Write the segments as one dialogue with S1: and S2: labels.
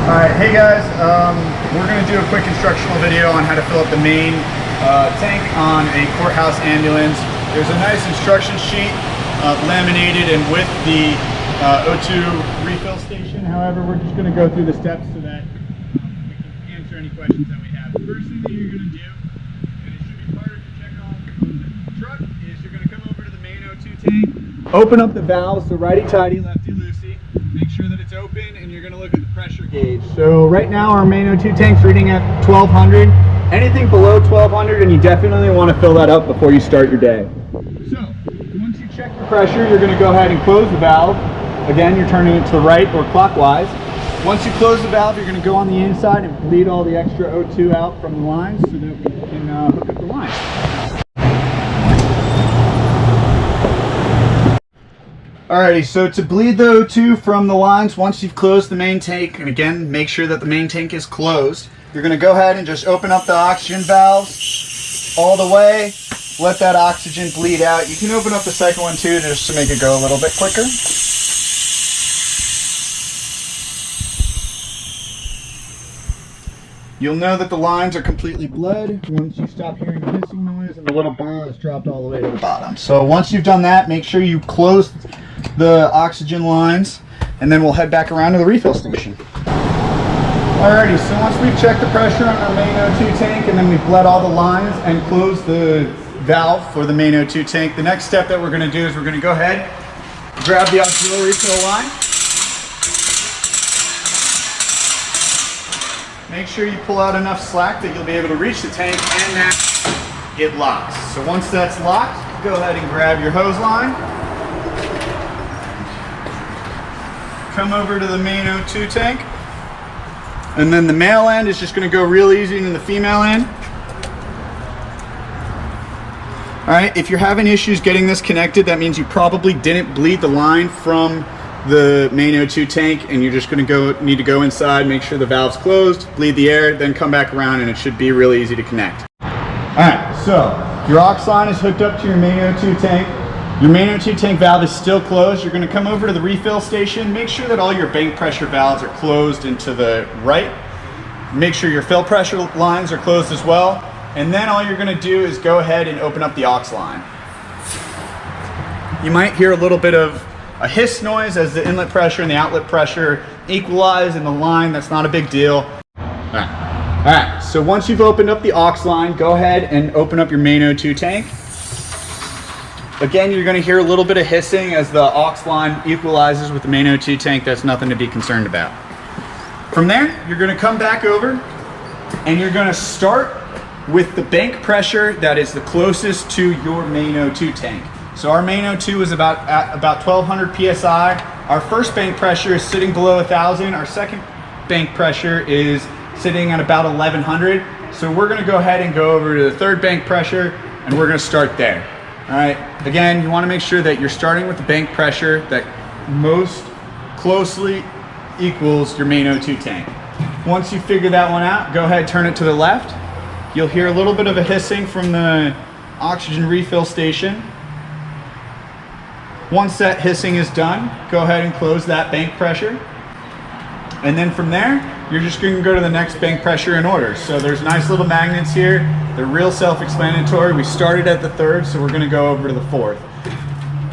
S1: Alright, hey guys, we're going to do a quick instructional video on how to fill up the main tank on a courthouse ambulance. There's a nice instruction sheet laminated and with the O2 refill station. However, we're just going to go through the steps so that we can answer any questions that we have. The first thing that you're going to do, and it should be part of the check off on the truck, is you're going to come over to the main O2 tank, open up the valves, so righty-tighty, lefty-loosey. Make sure that it's open, and you're going to look at the pressure gauge. So right now our main O2 tank's reading at 1200. Anything below 1200, and you definitely want to fill that up before you start your day. So once you check your pressure, you're going to go ahead and close the valve. Again, you're turning it to the right or clockwise. Once you close the valve, you're going to go on the inside and bleed all the extra O2 out from the lines so that we can hook up the line. Alrighty, so to bleed the O2 from the lines, once you've closed the main tank, and again, make sure that the main tank is closed, you're going to go ahead and just open up the oxygen valves all the way, let that oxygen bleed out. You can open up the second one too, just to make it go a little bit quicker. You'll know that the lines are completely bled once you stop hearing the hissing noise and the little bar is dropped all the way to the bottom. So once you've done that, make sure you close the oxygen lines, and then we'll head back around to the refill station. Alrighty, so once we've checked the pressure on our main O2 tank and then we've bled all the lines and closed the valve for the main O2 tank, the next step that we're going to do is we're going to go ahead, grab the auxiliary fill line. Make sure you pull out enough slack that you'll be able to reach the tank and that it locks. So once that's locked, go ahead and grab your hose line. Come over to the main O2 tank. And then the male end is just going to go real easy into the female end. Alright, if you're having issues getting this connected, that means you probably didn't bleed the line from the main O2 tank, and you're just going to need to go inside, make sure the valve's closed, bleed the air, then come back around, and it should be really easy to connect. Alright, so your aux line is hooked up to your main O2 tank. Your main O2 tank valve is still closed. You're going to come over to the refill station. Make sure that all your bank pressure valves are closed and to the right. Make sure your fill pressure lines are closed as well. And then all you're going to do is go ahead and open up the aux line. You might hear a little bit of a hiss noise as the inlet pressure and the outlet pressure equalize in the line. That's not a big deal. Alright, so once you've opened up the aux line, go ahead and open up your main O2 tank. Again, you're going to hear a little bit of hissing as the aux line equalizes with the main O2 tank. That's nothing to be concerned about. From there, you're going to come back over and you're going to start with the bank pressure that is the closest to your main O2 tank. So our main O2 is about 1200 psi. Our first bank pressure is sitting below 1000. Our second bank pressure is sitting at about 1100. So we're going to go ahead and go over to the third bank pressure, and we're going to start there. All right. Again, you want to make sure that you're starting with the bank pressure that most closely equals your main O2 tank. Once you figure that one out, go ahead, turn it to the left. You'll hear a little bit of a hissing from the oxygen refill station. Once that hissing is done, go ahead and close that bank pressure. And then from there, you're just going to go to the next bank pressure in order. So there's nice little magnets here. They're real self-explanatory. We started at the third, so we're going to go over to the fourth.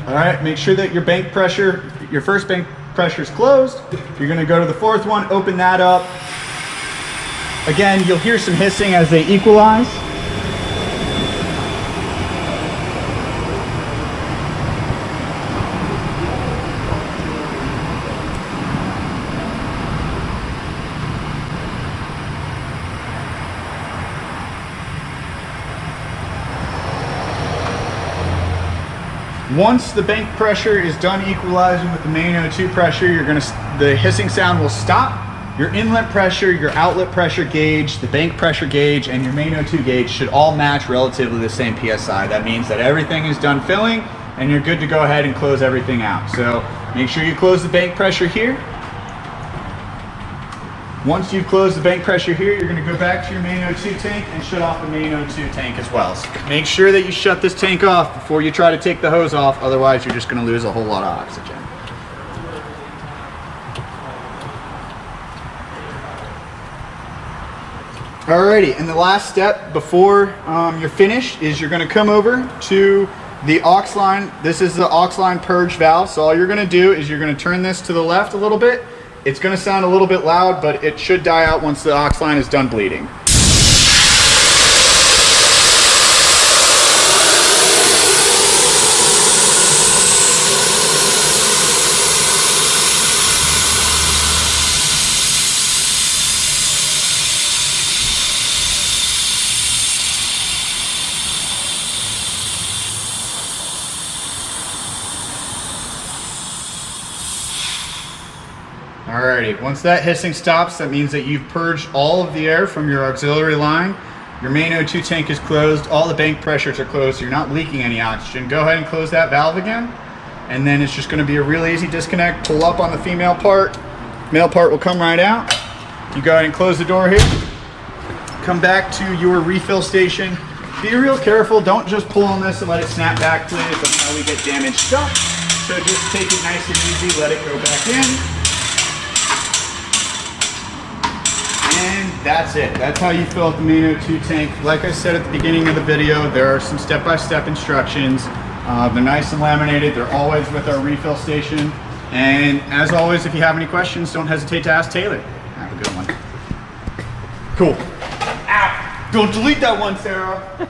S1: All right, make sure that your bank pressure, your first bank pressure is closed. You're going to go to the fourth one, open that up. Again, you'll hear some hissing as they equalize. Once the bank pressure is done equalizing with the main O2 pressure, the hissing sound will stop. Your inlet pressure, your outlet pressure gauge, the bank pressure gauge, and your main O2 gauge should all match relatively the same PSI. That means that everything is done filling and you're good to go ahead and close everything out. So make sure you close the bank pressure here. Once you've closed the bank pressure here, you're going to go back to your main O2 tank and shut off the main O2 tank as well. So make sure that you shut this tank off before you try to take the hose off, otherwise you're just going to lose a whole lot of oxygen. Alrighty, and the last step before you're finished is you're going to come over to the aux line. This is the aux line purge valve. So all you're going to do is you're going to turn this to the left a little bit. It's going to sound a little bit loud, but it should die out once the aux line is done bleeding. Alrighty, once that hissing stops, that means that you've purged all of the air from your auxiliary line. Your main O2 tank is closed, all the bank pressures are closed, so you're not leaking any oxygen. Go ahead and close that valve again, and then it's just going to be a real easy disconnect. Pull up on the female part, male part will come right out. You go ahead and close the door here. Come back to your refill station. Be real careful, don't just pull on this and let it snap back, please. That's how we get damaged stuff. So just take it nice and easy, let it go back in. And that's it. That's how you fill up the main O2 tank. Like I said at the beginning of the video, there are some step-by-step instructions. They're nice and laminated. They're always with our refill station. And as always, if you have any questions, don't hesitate to ask Taylor. Have a good one. Cool. Ow! Don't delete that one, Sarah.